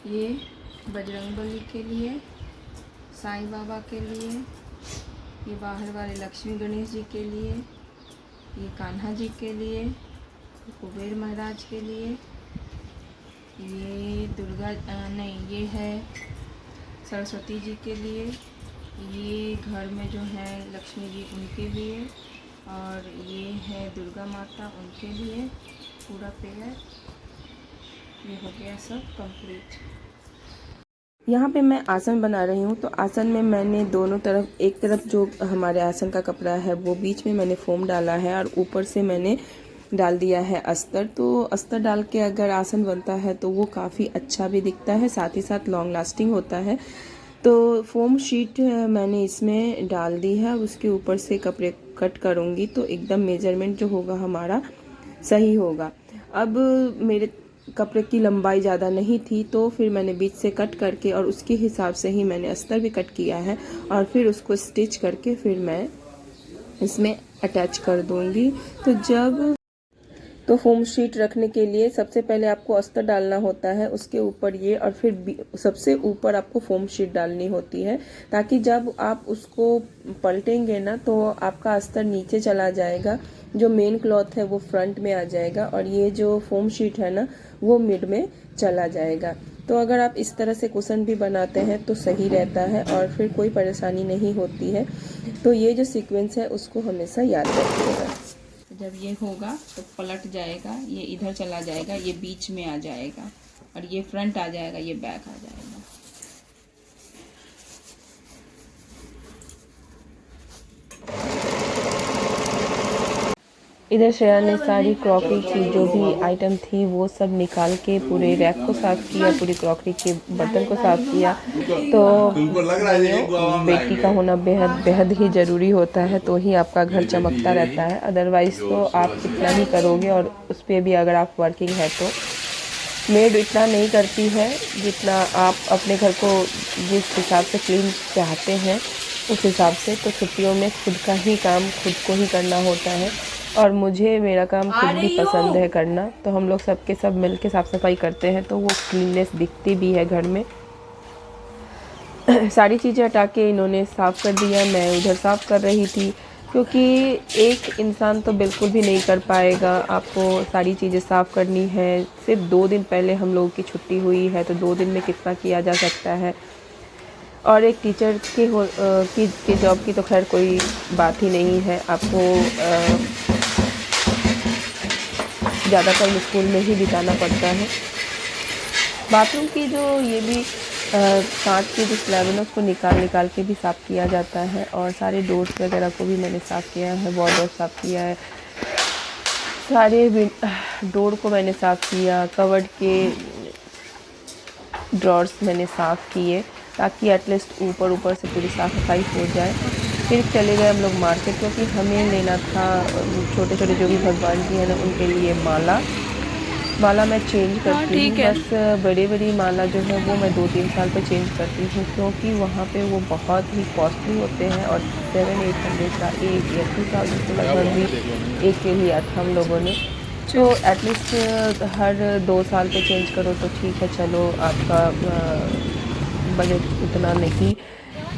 ये बजरंगबली के लिए, साईं बाबा के लिए, ये बाहर वाले लक्ष्मी गणेश जी के लिए, ये कान्हा जी के लिए, कुबेर महाराज के लिए, ये दुर्गा नहीं ये है सरस्वती जी के लिए, ये घर में जो है लक्ष्मी जी उनके लिए, और ये है दुर्गा माता उनके लिए पूरा पेयर। ये हो गया सब कंप्लीट। यहाँ पे मैं आसन बना रही हूँ। तो आसन में मैंने दोनों तरफ, एक तरफ जो हमारे आसन का कपड़ा है वो बीच में मैंने फोम डाला है और ऊपर से मैंने डाल दिया है अस्तर। तो अस्तर डाल के अगर आसन बनता है तो वो काफ़ी अच्छा भी दिखता है, साथ ही साथ लॉन्ग लास्टिंग होता है। तो फोम शीट मैंने इसमें डाल दी है, उसके ऊपर से कपड़े कट करूँगी तो एकदम मेजरमेंट जो होगा हमारा सही होगा। अब मेरे कपड़े की लंबाई ज़्यादा नहीं थी तो फिर मैंने बीच से कट करके और उसके हिसाब से ही मैंने अस्तर भी कट किया है और फिर उसको स्टिच करके फिर मैं इसमें अटैच कर दूंगी। तो फोम शीट रखने के लिए सबसे पहले आपको अस्तर डालना होता है, उसके ऊपर ये, और फिर सबसे ऊपर आपको फोम शीट डालनी होती है, ताकि जब आप उसको पलटेंगे ना तो आपका अस्तर नीचे चला जाएगा, जो मेन क्लॉथ है वो फ्रंट में आ जाएगा और ये जो फोम शीट है ना वो मिड में चला जाएगा। तो अगर आप इस तरह से कुशन भी बनाते हैं तो सही रहता है और फिर कोई परेशानी नहीं होती है। तो ये जो सीक्वेंस है उसको हमेशा याद रखिएगा। जब ये होगा तो पलट जाएगा, ये इधर चला जाएगा, ये बीच में आ जाएगा और ये फ्रंट आ जाएगा, ये बैक आ जाएगा। इधर श्रेया ने सारी क्रॉकरी की जो भी आइटम थी वो सब निकाल के पूरे रैक को साफ़ किया, पूरी क्रॉकरी के बर्तन को साफ़ किया। तो बेटी का होना बेहद बेहद ही ज़रूरी होता है, तो ही आपका घर चमकता रहता है। अदरवाइज़ तो आप कितना ही करोगे, और उस पर भी अगर आप वर्किंग है तो मेड इतना नहीं करती है जितना आप अपने घर को जिस हिसाब से क्लीन चाहते हैं उस हिसाब से। तो छुट्टियों में खुद का ही काम खुद को ही करना होता है, और मुझे मेरा काम खुद भी पसंद है करना। तो हम लोग सबके सब मिल के साफ़ सफाई करते हैं तो वो क्लीननेस दिखती भी है घर में। सारी चीज़ें हटा के इन्होंने साफ़ कर दिया, मैं उधर साफ़ कर रही थी, क्योंकि एक इंसान तो बिल्कुल भी नहीं कर पाएगा। आपको सारी चीज़ें साफ़ करनी है। सिर्फ 2 दिन पहले हम लोगों की छुट्टी हुई है, तो 2 दिन में कितना किया जा सकता है। और एक टीचर की जॉब की तो खैर कोई बात ही नहीं है। आपको ज़्यादातर स्कूल में ही बिताना पड़ता है। बाथरूम की जो ये भी कांच की जो स्लैब है ना उसको निकाल के भी साफ़ किया जाता है, और सारे डोर्स वगैरह को भी मैंने साफ़ किया है, वॉर्डरोब साफ़ किया है, सारे डोर को मैंने साफ़ किया, कवर्ड के ड्रॉर्स मैंने साफ़ किए, ताकि एटलीस्ट ऊपर से पूरी साफ़ सफाई हो जाए। फिर चले गए हम लोग मार्केट, क्योंकि हमें लेना था छोटे छोटे जो भी भगवान जी हैं ना उनके लिए माला मैं चेंज करती हूँ। बस बड़ी माला जो है वो मैं 2-3 साल पे चेंज करती हूँ, क्योंकि वहाँ पे वो बहुत ही कॉस्टली होते हैं, और 700-800 का एक या 2000 के लगभग भी एक के लिया था हम लोगों ने। तो एटलीस्ट हर 2 साल पे चेंज करो तो ठीक है, चलो आपका बजट उतना नहीं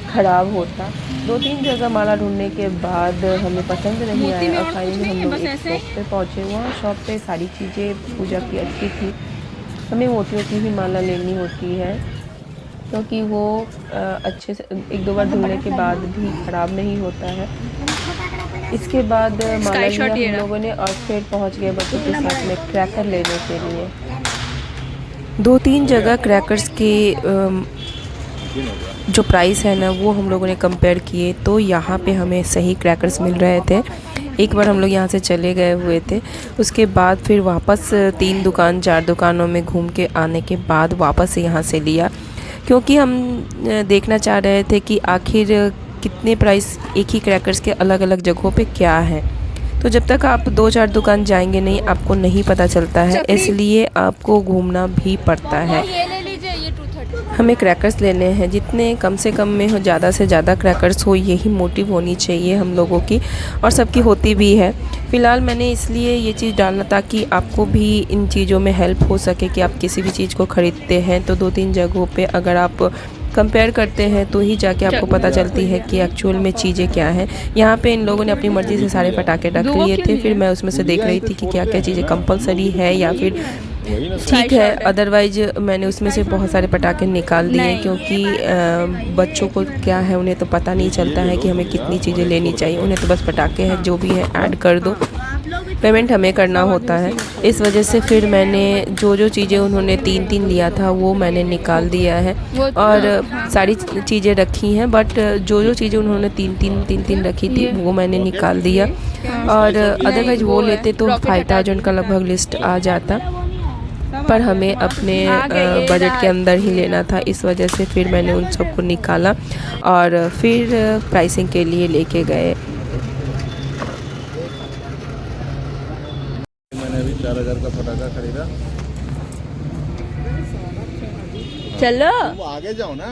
ख़राब होता। 2-3 जगह माला ढूंढने के बाद हमें पसंद नहीं आया, और फाइनली हम लोग एक शॉप पे पहुँचे। वहाँ शॉप पे सारी चीज़ें पूजा की अच्छी थी। हमें मोतियों की ही माला लेनी होती है, क्योंकि वो अच्छे से 1-2 बार धुलने के बाद भी ख़राब नहीं होता है। इसके बाद माला लिया हम लोगों ने, और फिर पहुँच गए बच्चों के साथ में क्रैकर लेने के लिए। 2-3 जगह क्रैकर्स के जो प्राइस है ना वो हम लोगों ने कंपेयर किए, तो यहाँ पे हमें सही क्रैकर्स मिल रहे थे। एक बार हम लोग यहाँ से चले गए हुए थे, उसके बाद फिर वापस 3-4 दुकानों में घूम के आने के बाद वापस यहाँ से लिया, क्योंकि हम देखना चाह रहे थे कि आखिर कितने प्राइस एक ही क्रैकर्स के अलग अलग जगहों पे क्या है। तो जब तक आप 2-4 दुकान जाएंगे नहीं आपको नहीं पता चलता है, इसलिए आपको घूमना भी पड़ता है। हमें क्रैकर्स लेने हैं, जितने कम से कम में हो, ज़्यादा से ज़्यादा क्रैकर्स हो, यही मोटिव होनी चाहिए हम लोगों की, और सबकी होती भी है। फ़िलहाल मैंने इसलिए ये चीज़ डालना ताकि आपको भी इन चीज़ों में हेल्प हो सके कि आप किसी भी चीज़ को ख़रीदते हैं तो 2-3 जगहों पे अगर आप कंपेयर करते हैं तो ही जाके आपको पता चलती है कि एक्चुअल में चीज़ें क्या हैं। यहाँ पे इन लोगों ने अपनी मर्ज़ी से सारे पटाखे रख लिए थे, फिर मैं उसमें से देख रही थी कि क्या-क्या चीज़ें कंपल्सरी है या फिर ठीक है, अदरवाइज़ मैंने उसमें से बहुत सारे पटाखे निकाल दिए क्योंकि बच्चों को क्या है, उन्हें तो पता नहीं चलता है कि हमें कितनी चीज़ें लेनी चाहिए, उन्हें तो बस पटाखे हैं जो भी है ऐड कर दो, पेमेंट हमें करना होता है। इस वजह से फिर मैंने जो चीज़ें उन्होंने 3-3 लिया था वो मैंने निकाल दिया है और सारी चीज़ें रखी हैं, बट जो चीज़ें उन्होंने 3-3 रखी थी वो मैंने निकाल दिया और अदरवाइज़ वो लेते तो 5000 का लगभग लिस्ट आ जाता, पर हमें अपने बजट के अंदर ही लेना था। इस वजह से फिर मैंने उन सबको निकाला और फिर प्राइसिंग के लिए लेके गए। मैंने अभी 4000 का पटाखा खरीदा। चलो तुम आगे जाओ ना।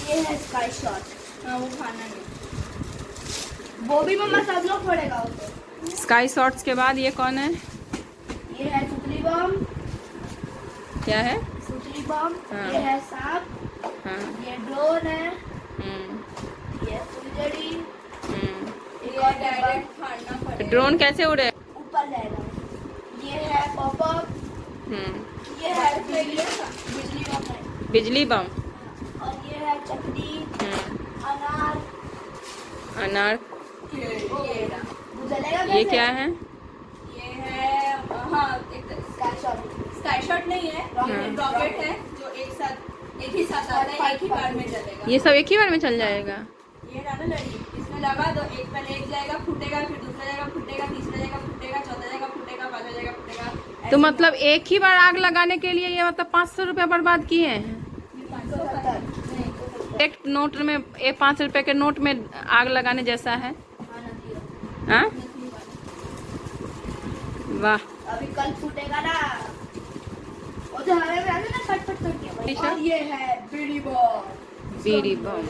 ये है स्काई शॉट। हाँ वो खाना नहीं, वो भी मम्मा सब लोग पड़ेगा उसे। स्काई शॉट्स के बाद ये कौन है? ये है सुतली बम। क्या है? सुतली बम। हाँ। ये है सांप। हाँ। ये ड्रोन है। हम्म। ये फुलझड़ी। हम्म। ये डायरेक्ट फाड़ना पड़ेगा। ड्रोन कैसे उड़े? ऊपर जाएगा। ये है पॉपअप। हम्म। ये है बिजली बम है। बिजली बम। और ये है चकली। अनार। अनार। ये जलेगा ये कैसे? क्या है? ये है हाँ एक स्काई शॉट। स्काई शॉट नहीं है, रॉकेट है जो एक ही साथ आता है, एक ही बार में जलेगा। ये सब एक ही बार में चल जाएगा? ये ना लड़ी, इसमें लगा दो, एक पहले एक जाएगा फूटेगा, फिर दूसरा जाएगा फूटेगा, तीसरा जाएगा फूटेगा, चौथा जाएगा फूटेगा, पांचवा जाएगा फूटेगा। तो मतलब एक ही बार आग लगाने के लिए ये मतलब 500 रुपया बर्बाद किए हैं? 570। एक नोट में, एक 5 रुपए के नोट में आग लगाने जैसा है। हाँ? वाह। अभी कल फूटेगा ना, वो जो हमारे में आते ना फट फट करके। और ये है बीड़ी बम। बीड़ी बम।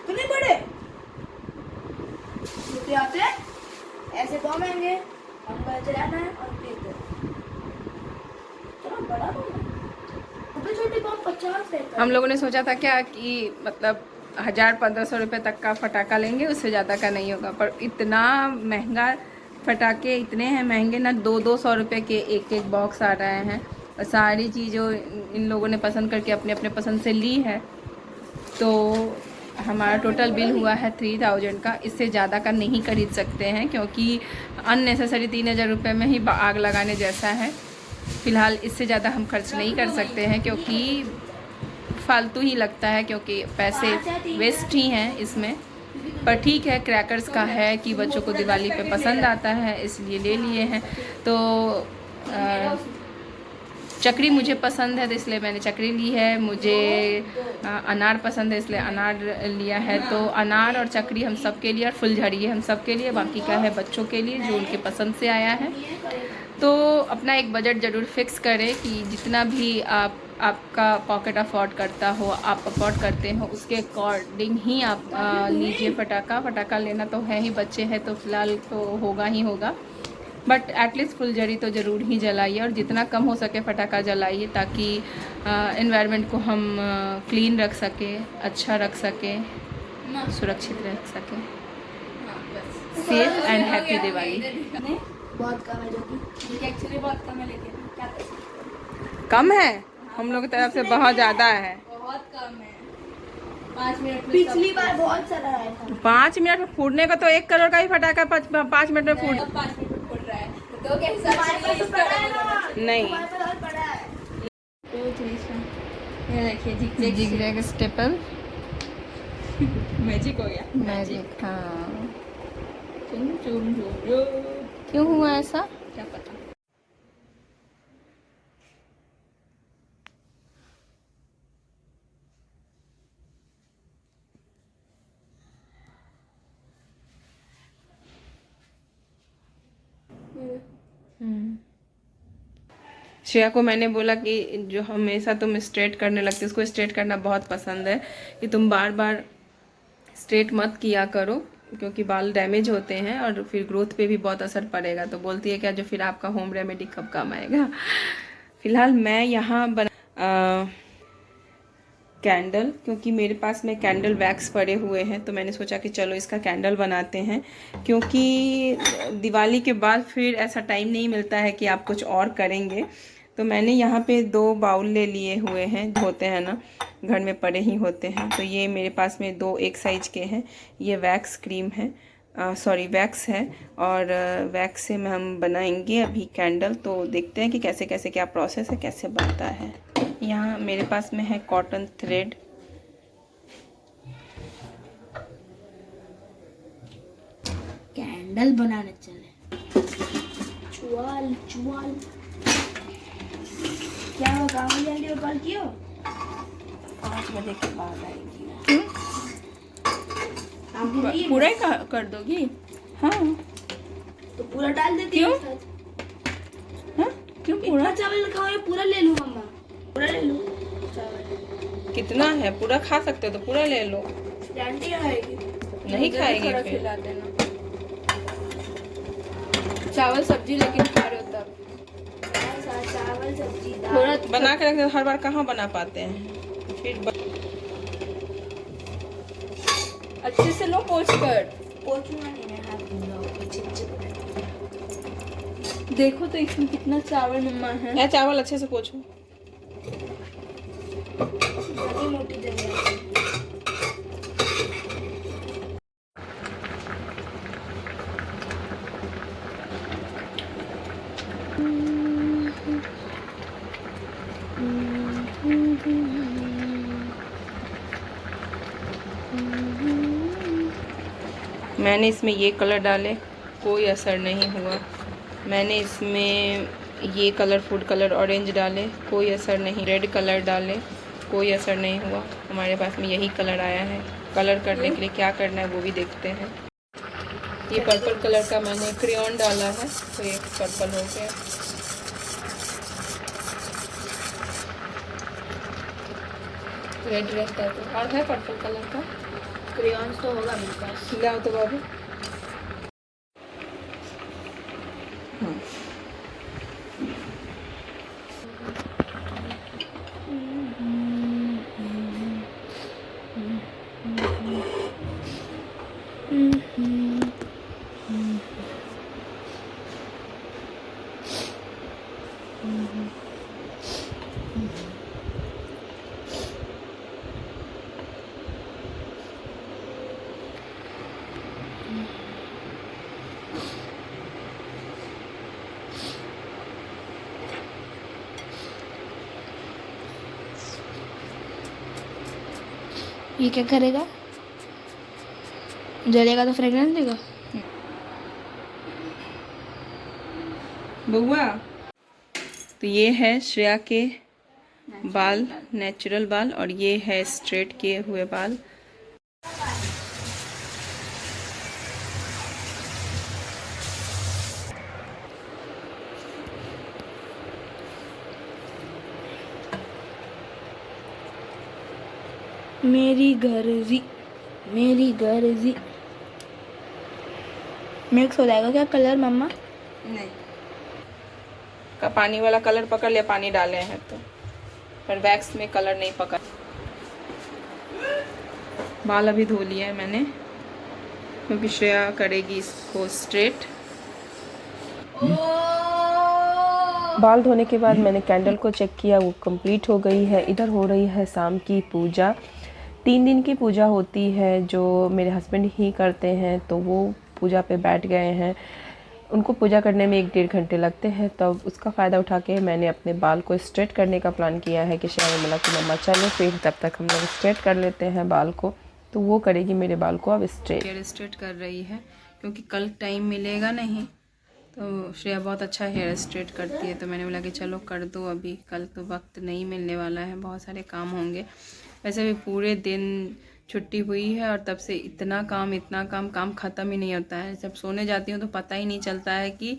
कितने बड़े छोटे आते हैं, ऐसे बम आएंगे, हम बजाना है और फेंक दो। चलो बड़ा बम है, छोटे छोटे बम 50 रुपए का। हम लोगों ने सोचा था क्या कि मतलब 1000-1500 रुपये तक का फटाका लेंगे, उससे ज़्यादा का नहीं होगा, पर इतना महंगा फटाके इतने हैं महंगे ना, 200-200 रुपये के एक एक बॉक्स आ रहे हैं और सारी चीज़ों इन लोगों ने पसंद करके अपने अपने पसंद से ली है। तो हमारा टोटल बिल हुआ है 3000 का, इससे ज़्यादा का नहीं खरीद सकते हैं क्योंकि अननेसेसरी 3000 रुपये में ही आग लगाने जैसा है। फ़िलहाल इससे ज़्यादा हम खर्च नहीं कर सकते हैं क्योंकि फालतू ही लगता है, क्योंकि पैसे वेस्ट ही हैं इसमें। पर ठीक है, क्रैकर्स का है कि बच्चों को दिवाली पे पसंद आता है इसलिए ले लिए हैं। तो चकरी मुझे पसंद है तो इसलिए मैंने चकरी ली है, मुझे अनार पसंद है इसलिए अनार लिया है। तो अनार और चकरी हम सब के लिए और फुलझड़ी हम सब के लिए, बाकी का है बच्चों के लिए जो उनके पसंद से आया है। तो अपना एक बजट ज़रूर फिक्स करें कि जितना भी आपका पॉकेट अफोर्ड करता हो, आप अफोर्ड करते हो, उसके अकॉर्डिंग ही आप लीजिए फटाका लेना तो है ही, बच्चे हैं तो फ़िलहाल तो होगा ही होगा, बट एटलीस्ट फुलझड़ी तो ज़रूर ही जलाइए और जितना कम हो सके फटाका जलाइए ताकि एनवायरनमेंट को हम क्लीन रख सकें, अच्छा रख सकें, सुरक्षित रख सकें। Safe and happy Diwali. बहुत कम है जो कि एक्चुअली बहुत कम है, लेकिन क्या कर सकते कम है, हम लोग की तरफ से बहुत ज़्यादा है। बहुत कम है। 5 मिनट पिछली बार बहुत सारा आया था। 5 मिनट में फूटने का तो 1 करोड़ का ही फटाका 5 मिनट में फूट। 5 मिनट में फूट रहा है तो क्या हिसाब से नहीं, पड़ा है। ये देखिए जिगजैग स्टेपल मैजिक हो गया। मैजिक। हाँ, चुम चुम चुम क्यों हुआ ऐसा? क्या पता। श्रेया को मैंने बोला कि जो हमेशा तुम स्ट्रेट करने लगती, उसको स्ट्रेट करना बहुत पसंद है, कि तुम बार बार स्ट्रेट मत किया करो क्योंकि बाल डैमेज होते हैं और फिर ग्रोथ पे भी बहुत असर पड़ेगा। तो बोलती है क्या जो फिर आपका होम रेमेडी कब काम आएगा। फिलहाल मैं यहाँ कैंडल, क्योंकि मेरे पास में कैंडल वैक्स पड़े हुए हैं तो मैंने सोचा कि चलो इसका कैंडल बनाते हैं, क्योंकि दिवाली के बाद फिर ऐसा टाइम नहीं मिलता है कि आप कुछ और करेंगे। तो मैंने यहाँ पे 2 बाउल ले लिए हुए हैं, होते हैं ना घर में पड़े ही होते हैं। तो ये मेरे पास में 2 एक साइज के हैं। ये वैक्स क्रीम है, सॉरी वैक्स है, और वैक्स से हम बनाएंगे अभी कैंडल। तो देखते हैं कि कैसे कैसे क्या प्रोसेस है, कैसे बनता है। यहाँ मेरे पास में है कॉटन थ्रेड, कैंडल बनाने चले। चुआल चुआल क्या हुआ, काम जल्दी और कॉल कियो? 5 बजे के बाद आएगी। पूरा ही कर दोगी? हाँ तो पूरा डाल देती क्यों? है। हाँ क्यों पूरा पूरा? चावल खाओ, पूरा ले लूँ मम्मा, पूरा ले लूँ चावल। कितना है? पूरा खा सकते हो तो पूरा ले लो। आंटी खाएगी? नहीं खाएगी थोड़ा फिर। खिला देना। चावल सब्जी लेकिन खा रहे हो तब। चावल सब्जी थोड़ा बना के रख दो, हर बार कहाँ बना पाते हैं फिर अच्छे से लो पोंछ कर। पोछूंगा नहीं मैं, हाथ धुलूंगा चिपचिप। देखो तो इसमें कितना चावल मम्मा है। या चावल अच्छे से पोछो। बड़ी मोटी जगह है। मैंने इसमें ये कलर डाले, कोई असर नहीं हुआ। मैंने इसमें ये कलर, फूड कलर ऑरेंज डाले, कोई असर नहीं। रेड कलर डाले, कोई असर नहीं हुआ। हमारे पास में यही कलर आया है। कलर करने के लिए क्या करना है वो भी देखते हैं। ये पर्पल कलर का मैंने क्रेयॉन डाला है तो ये पर्पल हो गया। रेड रहता है तो और है पर्पल कलर का। क्रेयॉन्स तो होगा मेरे पास। लाओ तो बाबू। ये क्या करेगा? जलेगा तो फ्रेगरेंस देगा। बउआ, तो ये है श्रेया के बाल, नेचुरल बाल, और ये है स्ट्रेट किए हुए बाल। मेरी गर्जी, मेरी गर्जी। मिक्स हो जाएगा क्या कलर मम्मा? नहीं, का पानी वाला कलर पकड़ लिया, पानी डाले हैं तो, पर वैक्स में कलर नहीं पकड़। बाल अभी धो लिया है मैंने क्योंकि श्रेया करेगी इसको स्ट्रेट। बाल धोने के बाद मैंने कैंडल को चेक किया, वो कंप्लीट हो गई है। इधर हो रही है शाम की पूजा। 3 दिन की पूजा होती है जो मेरे हस्बैंड ही करते हैं, तो वो पूजा पे बैठ गए हैं। उनको पूजा करने में 1-1.5 घंटे लगते हैं। तब उसका फ़ायदा उठा के मैंने अपने बाल को स्ट्रेट करने का प्लान किया है कि श्रेया ने बोला कि मम्मा चलो फिर तब तक हम लोग स्ट्रेट कर लेते हैं बाल को। तो वो करेगी मेरे बाल को अब स्ट्रेट। हेयर स्ट्रेट कर रही है क्योंकि कल टाइम मिलेगा नहीं, तो श्रेया बहुत अच्छा हेयर स्ट्रेट करती है। तो मैंने बोला कि चलो कर दो अभी, कल तो वक्त नहीं मिलने वाला है, बहुत सारे काम होंगे। वैसे भी पूरे दिन छुट्टी हुई है और तब से इतना काम ख़त्म ही नहीं होता है। जब सोने जाती हूँ तो पता ही नहीं चलता है कि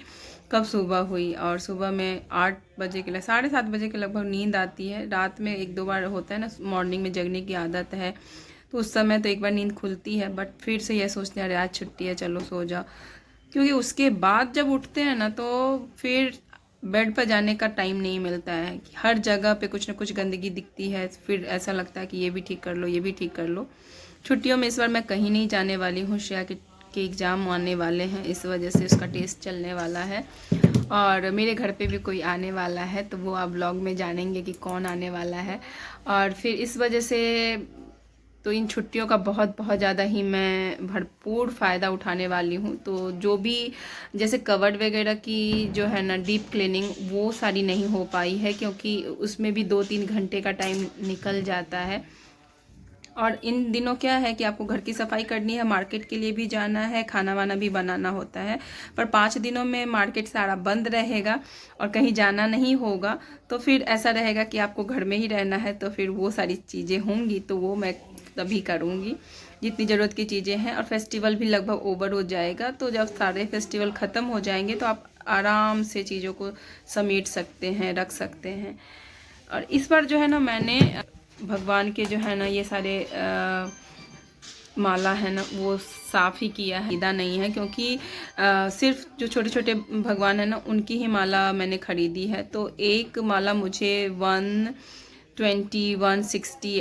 कब सुबह हुई। और सुबह में 8 बजे के 7:30 बजे के लगभग नींद आती है। रात में 1-2 बार होता है ना, मॉर्निंग में जगने की आदत है, तो उस समय तो एक बार नींद खुलती है, बट फिर से यह सोचते हैं अरे आज छुट्टी है, चलो सो जाओ। क्योंकि उसके बाद जब उठते हैं ना तो फिर बेड पर जाने का टाइम नहीं मिलता है। हर जगह पे कुछ ना कुछ गंदगी दिखती है, फिर ऐसा लगता है कि ये भी ठीक कर लो, ये भी ठीक कर लो। छुट्टियों में इस बार मैं कहीं नहीं जाने वाली हूँ। श्रेया के एग्ज़ाम आने वाले हैं, इस वजह से उसका टेस्ट चलने वाला है। और मेरे घर पे भी कोई आने वाला है, तो वो आप ब्लॉग में जानेंगे कि कौन आने वाला है। और फिर इस वजह से तो इन छुट्टियों का बहुत ज़्यादा ही मैं भरपूर फ़ायदा उठाने वाली हूँ। तो जो भी जैसे कवर्ड वगैरह की जो है ना डीप क्लीनिंग, वो सारी नहीं हो पाई है, क्योंकि उसमें भी 2-3 घंटे का टाइम निकल जाता है। और इन दिनों क्या है कि आपको घर की सफाई करनी है, मार्केट के लिए भी जाना है, खाना वाना भी बनाना होता है। पर 5 दिनों में मार्केट सारा बंद रहेगा और कहीं जाना नहीं होगा, तो फिर ऐसा रहेगा कि आपको घर में ही रहना है। तो फिर वो सारी चीज़ें होंगी तो वो मैं तभी करूँगी जितनी ज़रूरत की चीज़ें हैं। और फेस्टिवल भी लगभग ओवर हो जाएगा, तो जब सारे फेस्टिवल ख़त्म हो जाएंगे तो आप आराम से चीज़ों को समेट सकते हैं, रख सकते हैं। और इस बार जो है ना, मैंने भगवान के जो है ना ये सारे माला है ना वो साफ़ ही किया है, खरीदा नहीं है, क्योंकि सिर्फ जो छोटे छोटे भगवान है ना उनकी ही माला मैंने ख़रीदी है। तो एक माला मुझे 120-160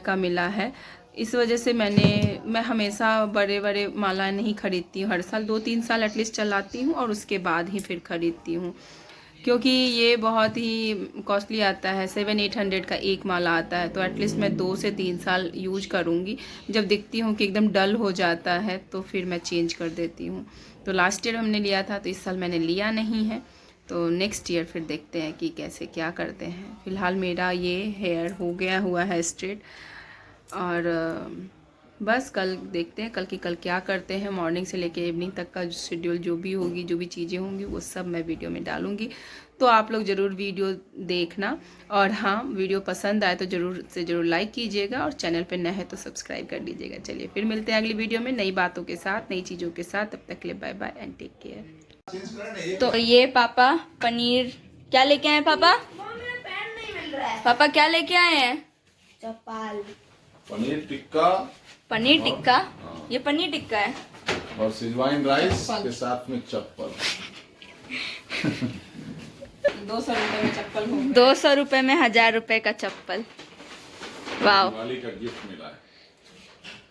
का मिला है। इस वजह से मैं हमेशा बड़े माला नहीं ख़रीदती हूँ। हर साल 2-3 साल एटलीस्ट चलाती हूँ और उसके बाद ही फिर ख़रीदती हूँ, क्योंकि ये बहुत ही कॉस्टली आता है। 700-800 का एक माला आता है, तो एटलीस्ट मैं 2 से 3 साल यूज करूँगी। जब देखती हूँ कि एकदम डल हो जाता है तो फिर मैं चेंज कर देती हूँ। तो लास्ट ईयर हमने लिया था, तो इस साल मैंने लिया नहीं है। तो नेक्स्ट ईयर फिर देखते हैं कि कैसे क्या करते हैं। फ़िलहाल मेरा ये हेयर हो गया हुआ है स्ट्रेट, और बस कल देखते हैं कल क्या करते हैं। मॉर्निंग से लेके इवनिंग तक का शेड्यूल जो भी होगी, जो भी चीज़ें होंगी, वो सब मैं वीडियो में डालूंगी। तो आप लोग ज़रूर वीडियो देखना, और हाँ, वीडियो पसंद आए तो ज़रूर से ज़रूर लाइक कीजिएगा, और चैनल पे नए हैं तो सब्सक्राइब कर लीजिएगा। चलिए फिर मिलते हैं अगली वीडियो में नई बातों के साथ, नई चीज़ों के साथ। तब तक के लिए bye bye and take care. तो ये पापा पनीर क्या लेके आए? पापा पापा क्या लेके आए हैं? चपाल पनीर टिक्का, पनीर टिक्का। ये पनीर टिक्का है और सिजवाइन राइस के साथ में चप्पल। 200 रुपये में चप्पल हो गया। 200 रुपये में 1000 रुपये का चप्पल। वाह, दिवाली का गिफ्ट मिला है।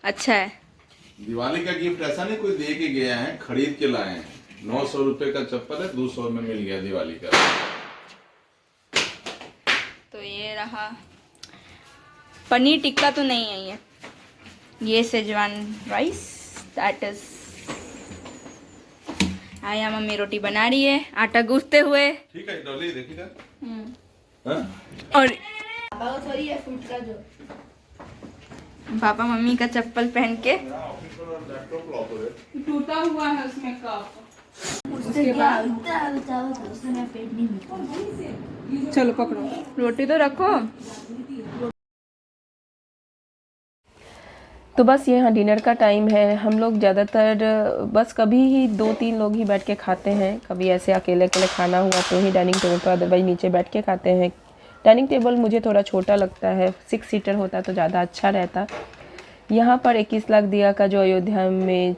अच्छा है। दिवाली का गिफ्ट ऐसा नहीं कोई दे के गया है, खरीद के लाए हैं। 900 रुपये का चप्पल है, 200 में मिल गया दिवाली का। तो ये रहा पनीर टिक्का, तो नहीं है ये सेजवान राइस। दैट इज आया, मम्मी रोटी बना रही है आटा गूंथते हुए। ठीक है डॉली, देखिएगा। और पापा को थोड़ी है फूट का जो पापा मम्मी का चप्पल पहन के टूटा हुआ है उसमें कप। उससे क्या उसने पेट नहीं मिला। चलो पकड़ो, रोटी तो रखो। तो बस यहाँ डिनर का टाइम है। हम लोग ज़्यादातर बस कभी ही 2-3 लोग ही बैठ के खाते हैं। कभी ऐसे अकेले खाना हुआ तो ही डाइनिंग टेबल पर, अदरवाइज नीचे बैठ के खाते हैं। डाइनिंग टेबल मुझे थोड़ा छोटा लगता है, 6 सीटर होता तो ज़्यादा अच्छा रहता। यहाँ पर 21 लाख दिया का जो अयोध्या में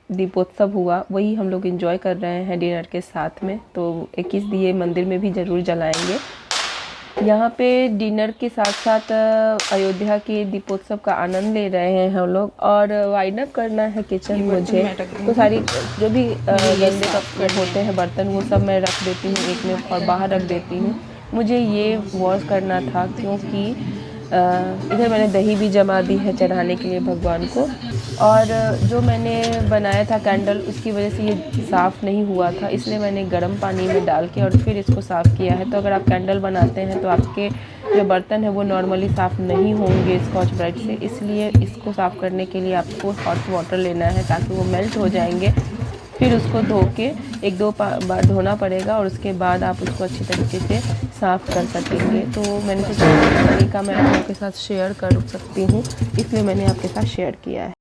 दीपोत्सव हुआ, वही हम लोग एंजॉय कर रहे हैं डिनर के साथ में। तो 21 दिए मंदिर में भी ज़रूर जलाएंगे। यहाँ पे डिनर के साथ साथ अयोध्या के दीपोत्सव का आनंद ले रहे हैं हम लोग। और वाइंड अप करना है किचन मुझे, तो सारी जो भी गंदे कप होते हैं बर्तन, वो सब मैं रख देती हूँ एक में और बाहर रख देती हूँ। मुझे ये वॉश करना था, क्योंकि इधर मैंने दही भी जमा दी है चढ़ाने के लिए भगवान को। और जो मैंने बनाया था कैंडल, उसकी वजह से ये साफ़ नहीं हुआ था, इसलिए मैंने गर्म पानी में डाल के और फिर इसको साफ़ किया है। तो अगर आप कैंडल बनाते हैं तो आपके जो बर्तन है वो नॉर्मली साफ़ नहीं होंगे स्कॉच ब्राइट से, इसलिए इसको साफ़ करने के लिए आपको हॉट वाटर लेना है ताकि वो मेल्ट हो जाएंगे। फिर उसको धो के 1-2 बार धोना पड़ेगा, और उसके बाद आप उसको अच्छी तरीके से साफ़ कर सकेंगे। तो मैंने सोचा तरीका मैं आप लोगों के साथ शेयर कर सकती हूँ, इसलिए मैंने आपके साथ शेयर किया है।